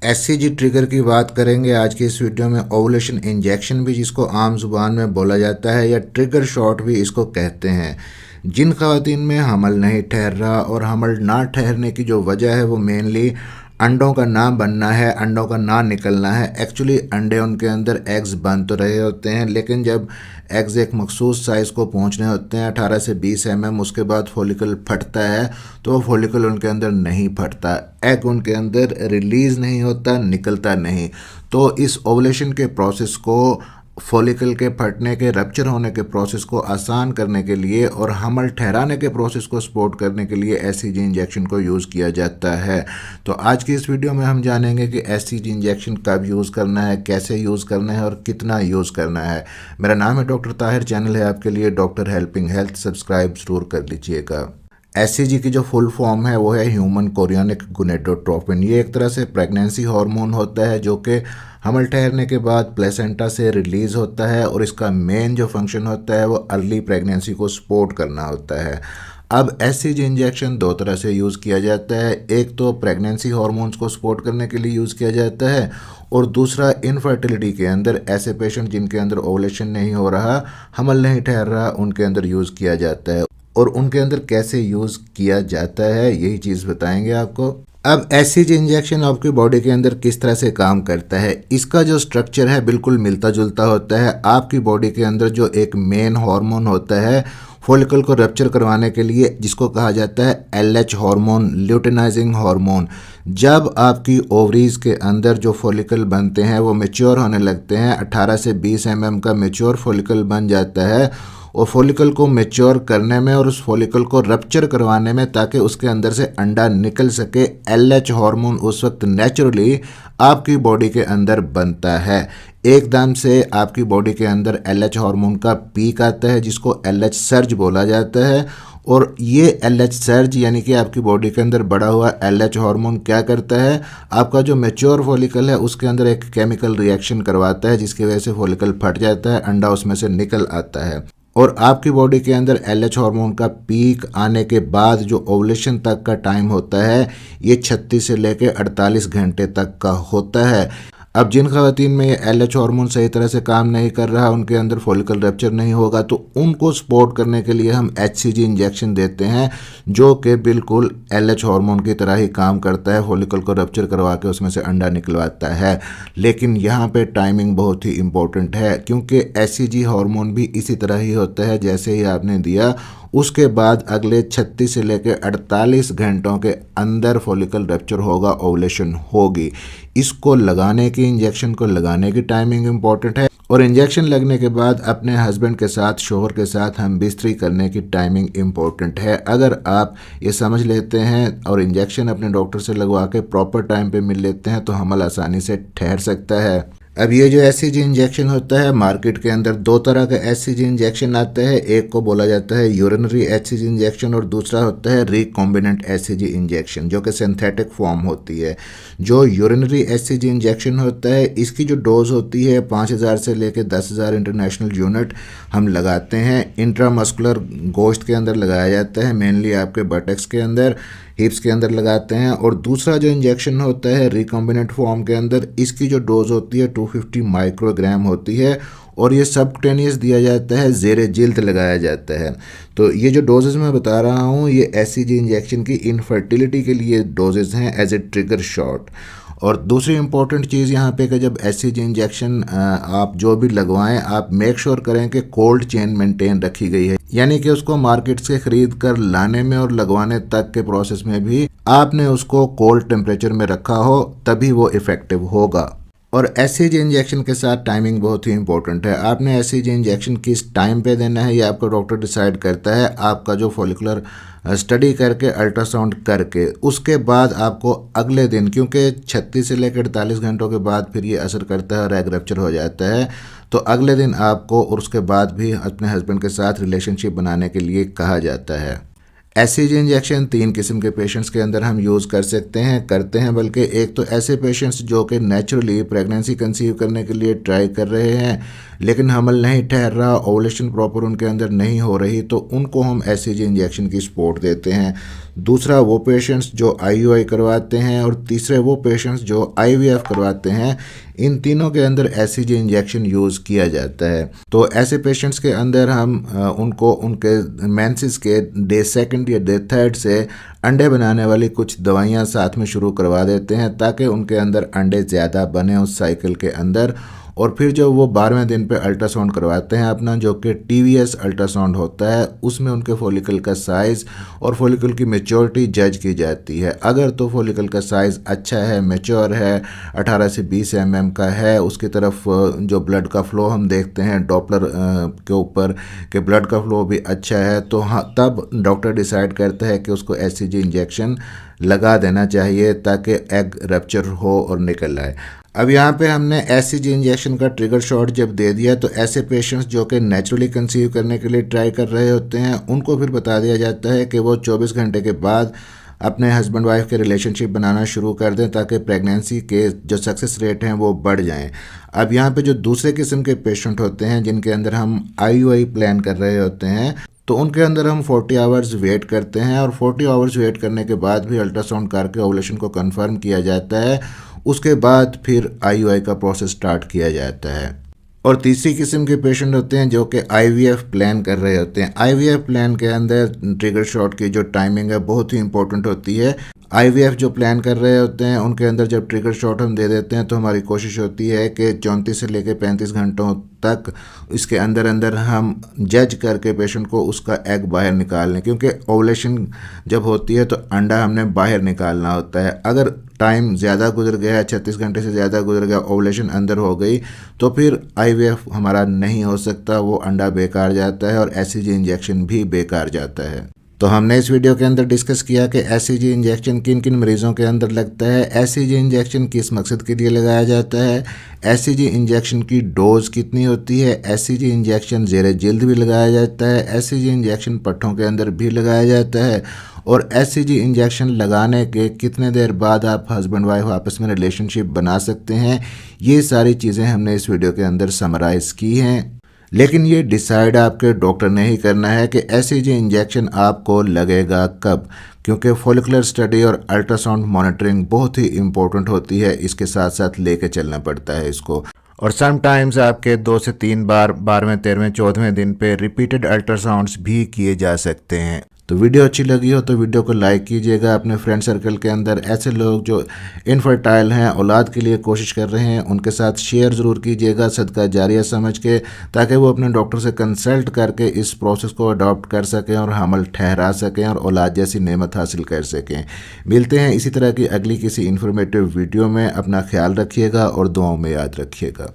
SCG trigger की बात करेंगे आज की इस वीडियो में। ओवुलेशन इंजेक्शन भी जिसको आम जुबान में बोला जाता है या ट्रिगर शॉट भी इसको कहते हैं। जिन खवातीन में हमल नहीं ठहर रहा और हमल ना ठहरने की जो वजह है वो मेनली अंडों का ना बनना है, अंडों का ना निकलना है। एक्चुअली अंडे उनके अंदर एग्स बन तो रहे होते हैं, लेकिन जब एग्स एक मखसूस साइज़ को पहुंचने होते हैं 18 से 20 उसके बाद फॉलिकल फटता है, तो वो फॉलिकल उनके अंदर नहीं फटता, एग उनके अंदर रिलीज़ नहीं होता, निकलता नहीं। तो इस ओवुलेशन के प्रोसेस को, फॉलिकल के फटने के, रप्चर होने के प्रोसेस को आसान करने के लिए और हमल ठहराने के प्रोसेस को सपोर्ट करने के लिए एससीजी इंजेक्शन को यूज़ किया जाता है। तो आज की इस वीडियो में हम जानेंगे कि एससीजी इंजेक्शन कब यूज़ करना है, कैसे यूज़ करना है और कितना यूज़ करना है। मेरा नाम है डॉक्टर ताहिर, चैनल है आपके लिए डॉक्टर हेल्पिंग हेल्थ, सब्सक्राइब ज़रूर कर लीजिएगा। एससीजी की जो फुल फॉर्म है वो है ह्यूमन कोरियोनिक गोनेडोट्रोपिन। ये एक तरह से प्रेगनेंसी हार्मोन होता है जो कि हमल ठहरने के बाद प्लेसेंटा से रिलीज़ होता है और इसका मेन जो फंक्शन होता है वो अर्ली प्रेगनेंसी को सपोर्ट करना होता है। अब एससीजी इंजेक्शन दो तरह से यूज़ किया जाता है। एक तो प्रेगनेंसी हार्मोन्स को सपोर्ट करने के लिए यूज़ किया जाता है और दूसरा इनफर्टिलिटी के अंदर ऐसे पेशेंट जिनके अंदर ओवुलेशन नहीं हो रहा, हमल नहीं ठहर रहा, उनके अंदर यूज़ किया जाता है। और उनके अंदर कैसे यूज़ किया जाता है यही चीज़ बताएंगे आपको। अब एससीजी इंजेक्शन आपकी बॉडी के अंदर किस तरह से काम करता है, इसका जो स्ट्रक्चर है बिल्कुल मिलता जुलता होता है। आपकी बॉडी के अंदर जो एक मेन हार्मोन होता है फॉलिकल को रप्चर करवाने के लिए, जिसको कहा जाता है एलएच हार्मोन, ल्यूटिनाइजिंग हार्मोन। जब आपकी ओवरीज के अंदर जो फॉलिकल बनते हैं वो मैच्योर होने लगते हैं, 18 से 20 का मैच्योर फॉलिकल बन जाता है और फॉलिकल को मैच्योर करने में और उस फॉलिकल को रप्चर करवाने में ताकि उसके अंदर से अंडा निकल सके, एलएच हार्मोन उस वक्त नेचुरली आपकी बॉडी के अंदर बनता है। एकदम से आपकी बॉडी के अंदर एलएच हार्मोन का पीक आता है जिसको एलएच सर्ज बोला जाता है। और ये एलएच सर्ज यानी कि आपकी बॉडी के अंदर बढ़ा हुआ एलएच हार्मोन क्या करता है, आपका जो मैच्योर फॉलिकल है उसके अंदर एक केमिकल रिएक्शन करवाता है जिसकी वजह से फॉलिकल फट जाता है, अंडा उसमें से निकल आता है। और आपकी बॉडी के अंदर एलएच हार्मोन का पीक आने के बाद जो ओवुलेशन तक का टाइम होता है ये 36 से लेकर 48 घंटे तक का होता है। अब जिन खवातीन में ये एलएच हार्मोन सही तरह से काम नहीं कर रहा, उनके अंदर फॉलिकल रप्चर नहीं होगा, तो उनको सपोर्ट करने के लिए हम एचसीजी इंजेक्शन देते हैं जो कि बिल्कुल एलएच हार्मोन की तरह ही काम करता है, फॉलिकल को रप्चर करवा के उसमें से अंडा निकलवाता है। लेकिन यहाँ पे टाइमिंग बहुत ही इंपॉर्टेंट है क्योंकि एचसीजी हार्मोन भी इसी तरह ही होता है, जैसे ही आपने दिया उसके बाद अगले 36 से लेकर 48 घंटों के अंदर फॉलिकल रप्चर होगा, ओवुलेशन होगी। इसको लगाने की, इंजेक्शन को लगाने की टाइमिंग इंपॉर्टेंट है और इंजेक्शन लगने के बाद अपने हस्बैंड के साथ, शोहर के साथ हम बिस्तरी करने की टाइमिंग इंपॉर्टेंट है। अगर आप ये समझ लेते हैं और इंजेक्शन अपने डॉक्टर से लगवा के प्रॉपर टाइम पे मिल लेते हैं तो हमल आसानी से ठहर सकता है। अब ये जो एससीजी इंजेक्शन होता है, मार्केट के अंदर दो तरह का एससीजी इंजेक्शन आता है। एक को बोला जाता है यूरिनरी एससीजी इंजेक्शन और दूसरा होता है रिकॉम्बिनेंट एससीजी इंजेक्शन जो कि सिंथेटिक फॉर्म होती है। जो यूरिनरी एससीजी इंजेक्शन होता है इसकी जो डोज होती है 5000 से लेकर 10,000 इंटरनेशनल यूनिट हम लगाते हैं। इंट्रामस्कुलर गोश्त के अंदर लगाया जाता है, मेनली आपके बटक्स के अंदर, हिप्स के अंदर लगाते हैं। और दूसरा जो इंजेक्शन होता है रिकॉम्बिनेंट फॉर्म के अंदर, इसकी जो डोज होती है 250 माइक्रोग्राम होती है और ये सबक्यूटेनियस दिया जाता है, ज़ेरे जिल्द लगाया जाता है। तो ये जो डोजेज़ मैं बता रहा हूँ ये एससीजी इंजेक्शन की इनफर्टिलिटी के लिए डोजेज़ हैं एज ए ट्रिगर शॉट। और दूसरी इंपॉर्टेंट चीज़ यहाँ पे कि जब एससीजी इंजेक्शन आप जो भी लगवाएं, आप मेक श्योर करें कि कोल्ड चेन मेंटेन रखी गई है, यानी कि उसको मार्केट से ख़रीद कर लाने में और लगवाने तक के प्रोसेस में भी आपने उसको कोल्ड टेम्परेचर में रखा हो, तभी वो इफ़ेक्टिव होगा। और एससीजी इंजेक्शन के साथ टाइमिंग बहुत ही इंपॉर्टेंट है। आपने एससीजी इंजेक्शन किस टाइम पे देना है ये आपका डॉक्टर डिसाइड करता है, आपका जो फॉलिकुलर स्टडी करके, अल्ट्रासाउंड करके। उसके बाद आपको अगले दिन, क्योंकि 36 से लेकर 48 घंटों के बाद फिर ये असर करता है और एग रप्चर हो जाता है, तो अगले दिन आपको और उसके बाद भी अपने हस्बैंड के साथ रिलेशनशिप बनाने के लिए कहा जाता है। एससीजी इंजेक्शन 3 किस्म के पेशेंट्स के अंदर हम यूज़ कर सकते हैं, करते हैं बल्कि। एक तो ऐसे पेशेंट्स जो कि नेचुरली प्रेगनेंसी कंसीव करने के लिए ट्राई कर रहे हैं लेकिन हमल नहीं ठहर रहा, ओवुलेशन प्रॉपर उनके अंदर नहीं हो रही, तो उनको हम एससीजी इंजेक्शन की सपोर्ट देते हैं। दूसरा वो पेशेंट्स जो आईयूआई करवाते हैं, और तीसरे वो पेशेंट्स जो आईवीएफ करवाते हैं। इन तीनों के अंदर एससीजी इंजेक्शन यूज़ किया जाता है। तो ऐसे पेशेंट्स के अंदर हम उनको उनके मेंसेस के डे 2 या डे 3 से अंडे बनाने वाली कुछ दवाइयां साथ में शुरू करवा देते हैं ताकि उनके अंदर अंडे ज़्यादा बने उस साइकिल के अंदर। और फिर जब वो 12वें दिन पे अल्ट्रासाउंड करवाते हैं अपना, जो कि टीवीएस अल्ट्रासाउंड होता है, उसमें उनके फॉलिकल का साइज़ और फॉलिकल की मैच्योरिटी जज की जाती है। अगर तो फॉलिकल का साइज़ अच्छा है, मैच्योर है, 18 से 20 mm का है, उसकी तरफ जो ब्लड का फ़्लो हम देखते हैं डॉपलर के ऊपर कि ब्लड का फ़्लो भी अच्छा है, तो हाँ तब डॉक्टर डिसाइड करता है कि उसको एससीजी इंजेक्शन लगा देना चाहिए ताकि एग रप्चर हो और निकल आए। अब यहाँ पे हमने एससीजी इंजेक्शन का ट्रिगर शॉट जब दे दिया तो ऐसे पेशेंट्स जो कि नेचुरली कंसीव करने के लिए ट्राई कर रहे होते हैं उनको फिर बता दिया जाता है कि वो 24 घंटे के बाद अपने हस्बैंड वाइफ के रिलेशनशिप बनाना शुरू कर दें ताकि प्रेगनेंसी के जो सक्सेस रेट हैं वो बढ़ जाएं। अब यहाँ पे जो दूसरे किस्म के पेशेंट होते हैं जिनके अंदर हम आईयूआई प्लान कर रहे होते हैं, तो उनके अंदर हम 40 आवर्स वेट करते हैं, और 40 आवर्स वेट करने के बाद भी अल्ट्रासाउंड करके ओवुलेशन को कंफर्म किया जाता है। उसके बाद फिर आईयूआई का प्रोसेस स्टार्ट किया जाता है। और तीसरी किस्म के पेशेंट होते हैं जो कि आईवीएफ प्लान कर रहे होते हैं। आईवीएफ प्लान के अंदर ट्रिगर शॉट की जो टाइमिंग है बहुत ही इंपॉर्टेंट होती है। आईवीएफ जो प्लान कर रहे होते हैं उनके अंदर जब ट्रिगर शॉट हम दे देते हैं तो हमारी कोशिश होती है कि 34 से लेकर 35 घंटों तक इसके अंदर अंदर हम जज करके पेशेंट को उसका एग बाहर निकाल लें, क्योंकि ओवुलेशन जब होती है तो अंडा हमने बाहर निकालना होता है। अगर टाइम ज़्यादा गुजर गया, 36 घंटे से ज़्यादा गुजर गया, ओवुलेशन अंदर हो गई, तो फिर आईवीएफ हमारा नहीं हो सकता, वो अंडा बेकार जाता है और एससीजी इंजेक्शन भी बेकार जाता है। तो हमने इस वीडियो के अंदर डिस्कस किया कि एससीजी इंजेक्शन किन किन मरीज़ों के अंदर लगता है, एससीजी इंजेक्शन किस मकसद के लिए लगाया जाता है, एससीजी इंजेक्शन की डोज कितनी होती है, एससीजी इंजेक्शन ज़ेरे जिल्द भी लगाया जाता है, एससीजी इंजेक्शन पट्ठों के अंदर भी लगाया जाता है, और एससीजी इंजेक्शन लगाने के कितने देर बाद आप हस्बैंड वाइफ आपस में रिलेशनशिप बना सकते हैं। ये सारी चीज़ें हमने इस वीडियो के अंदर समराइज़ की हैं। लेकिन ये डिसाइड आपके डॉक्टर ने ही करना है कि एससीजी इंजेक्शन आपको लगेगा कब, क्योंकि फॉलिकुलर स्टडी और अल्ट्रासाउंड मॉनिटरिंग बहुत ही इंपॉर्टेंट होती है, इसके साथ साथ लेके चलना पड़ता है इसको। और समटाइम्स आपके 2 से 3 बार 12वें 13वें 14वें दिन पे रिपीटेड अल्ट्रासाउंड्स भी किए जा सकते हैं। तो वीडियो अच्छी लगी हो तो वीडियो को लाइक कीजिएगा। अपने फ्रेंड सर्कल के अंदर ऐसे लोग जो इनफर्टाइल हैं, औलाद के लिए कोशिश कर रहे हैं, उनके साथ शेयर ज़रूर कीजिएगा सदका जारिया समझ के, ताकि वो अपने डॉक्टर से कंसल्ट करके इस प्रोसेस को अडॉप्ट कर सकें और हमल ठहरा सकें और औलाद जैसी नेमत हासिल कर सकें। मिलते हैं इसी तरह की अगली किसी इन्फॉर्मेटिव वीडियो में। अपना ख्याल रखिएगा और दुआओं में याद रखिएगा।